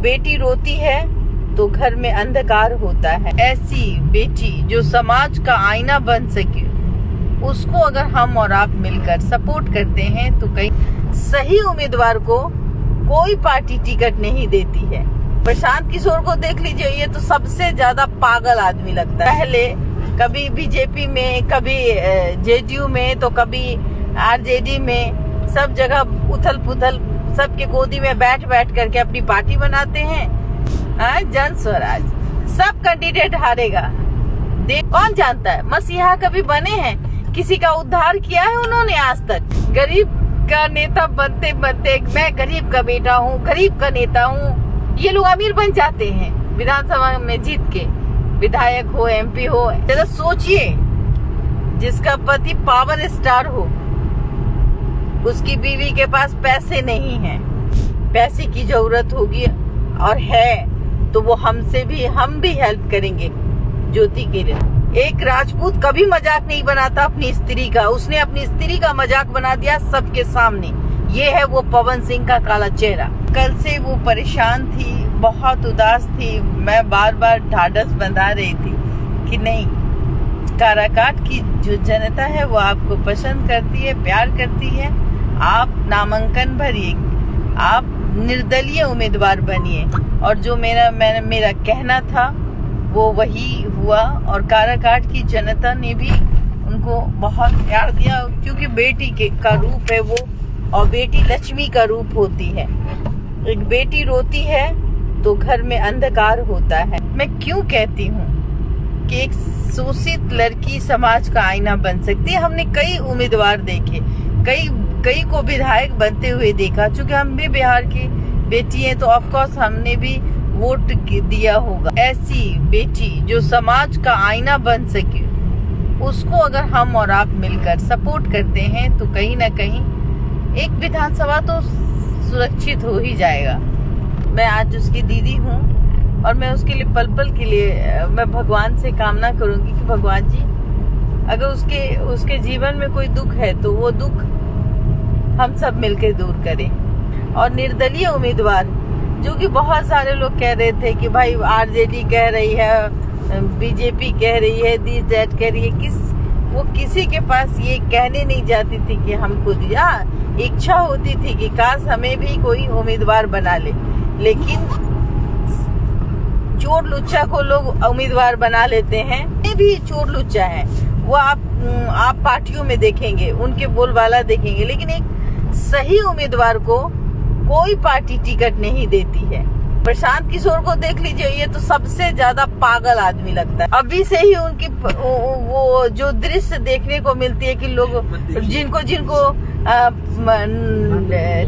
बेटी रोती है तो घर में अंधकार होता है। ऐसी बेटी जो समाज का आईना बन सके, उसको अगर हम और आप मिलकर सपोर्ट करते हैं तो कहीं सही उम्मीदवार को कोई पार्टी टिकट नहीं देती है। प्रशांत किशोर को देख लीजिए, ये तो सबसे ज्यादा पागल आदमी लगता है। पहले कभी बीजेपी में, कभी जेडीयू में, तो कभी आरजेडी में, सब जगह उथल पुथल, सबके गोदी में बैठ बैठ करके अपनी पार्टी बनाते हैं। जन स्वराज, सब कैंडिडेट हारेगा। कौन जानता है मसीहा कभी बने हैं? किसी का उद्धार किया है उन्होंने आज तक? गरीब का नेता बनते बनते, मैं गरीब का बेटा हूँ, गरीब का नेता हूँ, ये लोग अमीर बन जाते हैं विधानसभा में जीत के। विधायक हो, एमपी हो, जरा सोचिए, जिसका पति पावर स्टार हो, उसकी बीवी के पास पैसे नहीं हैं, पैसे की जरूरत होगी और है तो वो हम भी हेल्प करेंगे ज्योति के लिए। एक राजपूत कभी मजाक नहीं बनाता अपनी स्त्री का, उसने अपनी स्त्री का मजाक बना दिया सबके सामने। ये है वो पवन सिंह का काला चेहरा। कल से वो परेशान थी, बहुत उदास थी। मैं बार बार ढाढ़स बंधा रही थी कि नहीं, काराकाट की जो जनता है वो आपको पसंद करती है, प्यार करती है। आप नामांकन भरिए, आप निर्दलीय उम्मीदवार बनिए। और जो मेरा कहना था वो वही हुआ, और काराकाट की जनता ने भी उनको बहुत प्यार दिया, क्योंकि बेटी का रूप है वो, और बेटी लक्ष्मी का रूप होती है। एक बेटी रोती है तो घर में अंधकार होता है। मैं क्यों कहती हूँ कि एक शोषित लड़की समाज का आईना बन सकती है। हमने कई उम्मीदवार देखे, कई को विधायक बनते हुए देखा। चूंकि हम भी बिहार की बेटी हैं तो ऑफ कोर्स हमने भी वोट दिया होगा। ऐसी बेटी जो समाज का आईना बन सके, उसको अगर हम और आप मिलकर सपोर्ट करते हैं तो कहीं ना कहीं एक विधानसभा तो सुरक्षित हो ही जाएगा। मैं आज उसकी दीदी हूँ और मैं उसके लिए पल पल के लिए मैं भगवान से कामना करूंगी कि भगवान जी, अगर उसके जीवन में कोई दुख है तो वो दुख हम सब मिलकर दूर करें। और निर्दलीय उम्मीदवार, जो कि बहुत सारे लोग कह रहे थे कि भाई आरजेडी कह रही है, बीजेपी कह रही है, दिस दैट कह रही है, वो किसी के पास ये कहने नहीं जाती थी कि हमको दिया। इच्छा होती थी कि काश हमें भी कोई उम्मीदवार बना ले, लेकिन चोर लुच्चा को लोग उम्मीदवार बना लेते हैं। ये भी चोर लुच्चा है, वो आप पार्टियों में देखेंगे, उनके बोलबाला देखेंगे, लेकिन एक सही उम्मीदवार को कोई पार्टी टिकट नहीं देती है। प्रशांत किशोर को देख लीजिए, ये तो सबसे ज्यादा पागल आदमी लगता है। अभी से ही उनकी वो जो दृश्य देखने को मिलती है कि लोग जिनको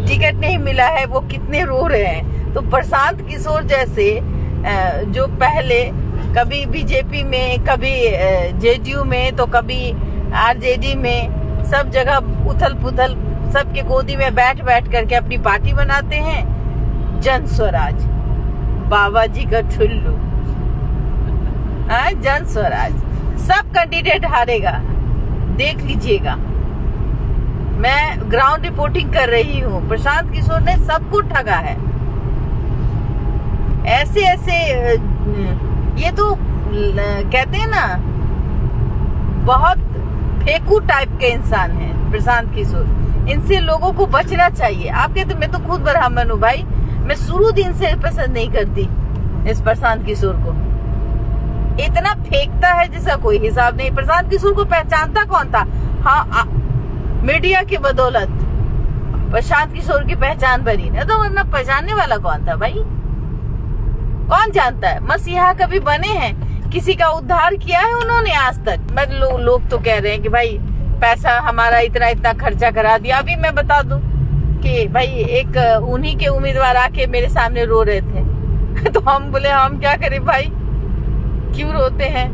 टिकट नहीं मिला है वो कितने रो रहे हैं। तो प्रशांत किशोर जैसे जो पहले कभी बीजेपी में, कभी जेडीयू में, तो कभी आरजेडी में, सब जगह उथल पुथल, सबके गोदी में बैठ बैठ करके अपनी पार्टी बनाते हैं। जन स्वराज, बाबा जी का ठुल्लू। जन स्वराज, सब कैंडिडेट हारेगा, देख लीजिएगा। मैं ग्राउंड रिपोर्टिंग कर रही हूँ। प्रशांत किशोर ने सबको ठगा है। ऐसे ये तो कहते हैं ना, बहुत फेकू टाइप के इंसान है प्रशांत किशोर। इनसे लोगों को बचना चाहिए। आप कहते मैं तो खुद ब्राह्मण हूँ भाई, मैं शुरू दिन से पसंद नहीं करती इस प्रशांत किशोर को। इतना फेंकता है जिसका कोई हिसाब नहीं। प्रशांत किशोर को पहचानता कौन था? हाँ, मीडिया की बदौलत प्रशांत किशोर की पहचान बनी ना, तो वरना पहचानने वाला कौन था भाई? कौन जानता है मसीहा कभी बने हैं? किसी का उद्धार किया है उन्होंने आज तक? लोग तो कह रहे हैं कि भाई पैसा हमारा इतना खर्चा करा दिया। अभी मैं बता दूं कि भाई एक उन्हीं के उम्मीदवार आके मेरे सामने रो रहे थे तो हम बोले हम क्या करें भाई, क्यों रोते हैं?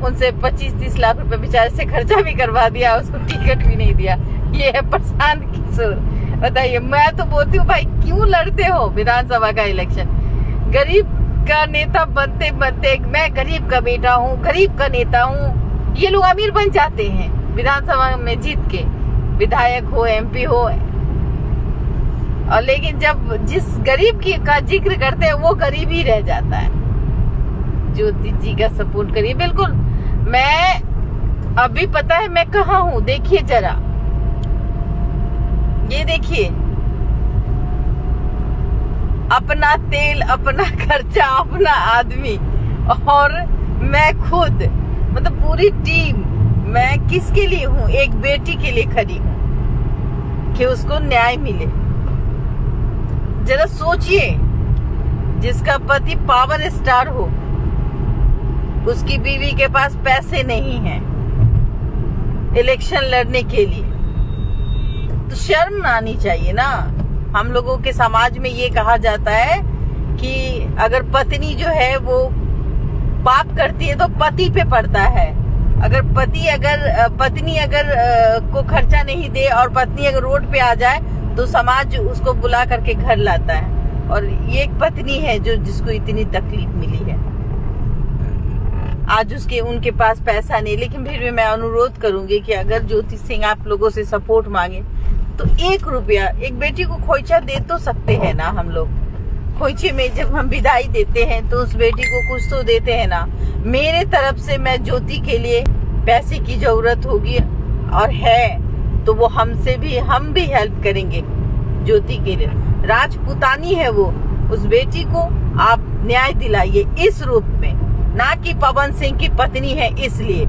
उनसे 25-30 लाख रुपए बेचारे से खर्चा भी करवा दिया, उसको टिकट भी नहीं दिया। ये है प्रशांत किशोर। बताइए, मैं तो बोलती हूँ भाई क्यों लड़ते हो विधानसभा का इलेक्शन? गरीब का नेता बनते बनते, मैं गरीब का बेटा हूँ, गरीब का नेता हूँ, ये लोग अमीर बन जाते हैं विधानसभा में जीत के। विधायक हो, एमपी हो, और लेकिन जब जिस गरीब की का जिक्र करते हैं वो गरीब ही रह जाता है। ज्योति जी का सपोर्ट करिए। बिल्कुल, मैं अभी पता है मैं कहाँ हूँ, देखिए जरा, ये देखिए, अपना तेल, अपना खर्चा, अपना आदमी, और मैं खुद, मतलब पूरी टीम। मैं किसके लिए हूँ? एक बेटी के लिए खड़ी हूँ कि उसको न्याय मिले। जरा सोचिए, जिसका पति पावर स्टार हो, उसकी बीवी के पास पैसे नहीं हैं इलेक्शन लड़ने के लिए, तो शर्म आनी चाहिए ना। हम लोगों के समाज में ये कहा जाता है कि अगर पत्नी जो है वो पाप करती है तो पति पे पड़ता है। अगर पत्नी अगर को खर्चा नहीं दे और पत्नी अगर रोड पे आ जाए तो समाज उसको बुला करके घर लाता है। और ये एक पत्नी है जिसको इतनी तकलीफ मिली है। आज उनके पास पैसा नहीं, लेकिन फिर भी मैं अनुरोध करूंगी कि अगर ज्योति सिंह आप लोगों से सपोर्ट मांगे तो 1 रुपया, एक बेटी को खोइचा दे तो सकते हैं ना। हम लोग खोइचे में जब हम विदाई देते हैं तो उस बेटी को कुछ तो देते हैं ना। मेरे तरफ से मैं ज्योति के लिए पैसे की जरूरत होगी और है तो वो हम भी हेल्प करेंगे ज्योति के लिए। राजपूतानी है वो, उस बेटी को आप न्याय दिलाइए इस रूप में, ना कि पवन सिंह की पत्नी है इसलिए।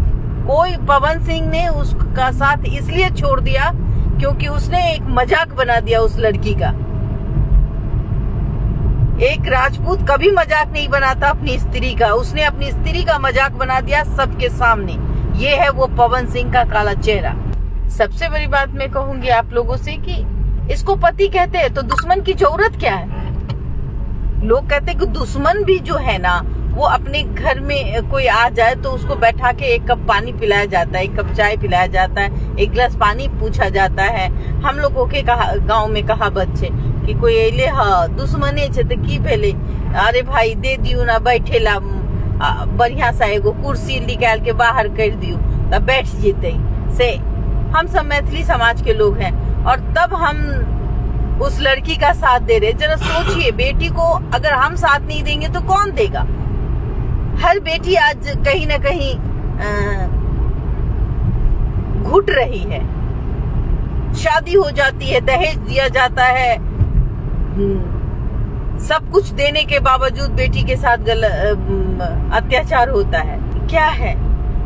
कोई पवन सिंह ने उसका साथ इसलिए छोड़ दिया क्योंकि उसने एक मजाक बना दिया उस लड़की का। एक राजपूत कभी मजाक नहीं बनाता अपनी स्त्री का, उसने अपनी स्त्री का मजाक बना दिया सबके सामने। ये है वो पवन सिंह का काला चेहरा। सबसे बड़ी बात मैं कहूंगी आप लोगों से कि इसको पति कहते हैं तो दुश्मन की जरूरत क्या है? लोग कहते हैं कि दुश्मन भी जो है ना, वो अपने घर में कोई आ जाए तो उसको बैठा के 1 कप पानी पिलाया जाता है, 1 कप चाय पिलाया जाता है, 1 गिलास पानी पूछा जाता है। हम लोगों के गांव में कहावत छे कि कोई अले दुश्मने छे तो की भेले, अरे भाई दे दियो ना, बैठेला बढ़िया सा एगो कुर्सी निकाल के बाहर कर दियो तब बैठ जेते से। हम सब मैथिली समाज के लोग हैं और तब हम उस लड़की का साथ दे रहे। जरा सोचिए, बेटी को अगर हम साथ नहीं देंगे तो कौन देगा? हर बेटी आज कहीं ना कहीं घुट रही है। शादी हो जाती है, दहेज दिया जाता है, सब कुछ देने के बावजूद बेटी के साथ अत्याचार होता है। क्या है?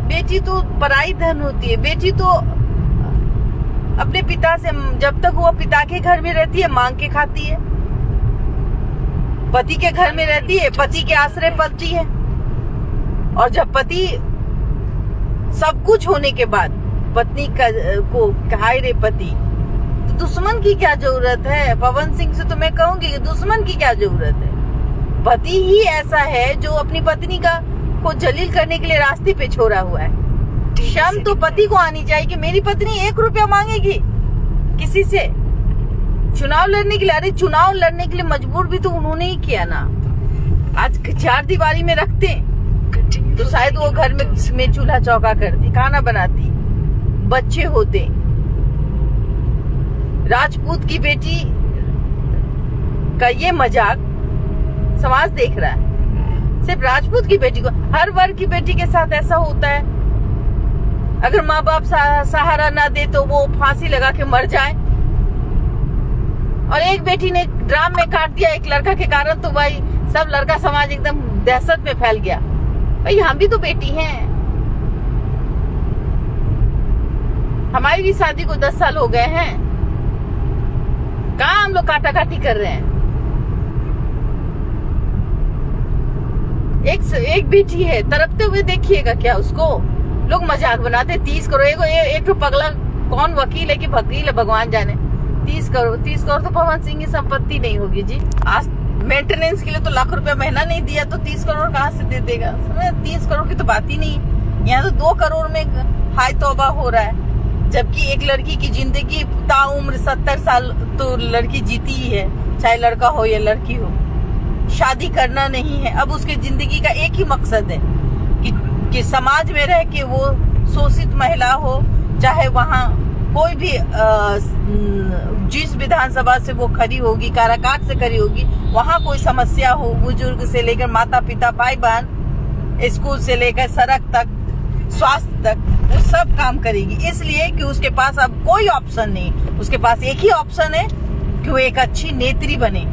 बेटी तो पराई धन होती है। बेटी तो अपने पिता से, जब तक वो पिता के घर में रहती है, मांग के खाती है। पति के घर में रहती है, पति के आश्रय पलती है। और जब पति सब कुछ होने के बाद पत्नी को हाय रे पति, तो दुश्मन की क्या जरूरत है? पवन सिंह से तो मैं कहूंगी कि दुश्मन की क्या जरूरत है? पति ही ऐसा है जो अपनी पत्नी को जलील करने के लिए रास्ते पे छोड़ा हुआ है। शर्म तो पति को आनी चाहिए कि मेरी पत्नी 1 रुपया मांगेगी किसी से चुनाव लड़ने के लिए। अरे चुनाव लड़ने के लिए मजबूर भी तो उन्होंने ही किया ना। आज 4 दीवारी में रखते तो शायद वो घर में चूल्हा चौका करती, खाना बनाती, बच्चे होते। राजपूत की बेटी का ये मजाक समाज देख रहा है। सिर्फ राजपूत की बेटी को, हर वर्ग की बेटी के साथ ऐसा होता है। अगर माँ बाप सहारा ना दे तो वो फांसी लगा के मर जाए। और एक बेटी ने ड्राम में काट दिया एक लड़का के कारण, तो भाई सब लड़का समाज एकदम दहशत में फैल गया। भाई हम भी तो बेटी हैं। हमारी भी शादी को 10 साल हो गए हैं। कहाँ हम लोग काटा काटी कर रहे हैं? एक बेटी है, तड़पते हुए देखिएगा क्या उसको लोग मजाक बनाते। 30 करोड़ एक तो पगला कौन वकील है कि वकील है भगवान जाने। 30 करोड़ तो पवन सिंह की संपत्ति नहीं होगी जी। आज मेंटेनेंस के लिए तो लाख रुपया महीना नहीं दिया तो 30 करोड़ कहाँ से दे देगा? 30 करोड़ की तो बात ही नहीं। यहाँ तो 2 करोड़ में हाय तौबा हो रहा है। जबकि एक लड़की की जिंदगी ताउम्र 70 साल तो लड़की जीती ही है, चाहे लड़का हो या लड़की हो। शादी करना नहीं है। अब उसकी जिंदगी का एक ही मकसद है कि समाज में रह के वो शोषित महिला हो, चाहे वहाँ कोई भी जिस विधानसभा से वो खड़ी होगी, काराकाट से खड़ी होगी, वहां कोई समस्या हो, बुजुर्ग से लेकर माता पिता, भाई बहन, स्कूल से लेकर सड़क तक, स्वास्थ्य तक, वो सब काम करेगी। इसलिए कि उसके पास अब कोई ऑप्शन नहीं, उसके पास एक ही ऑप्शन है कि वो एक अच्छी नेत्री बने।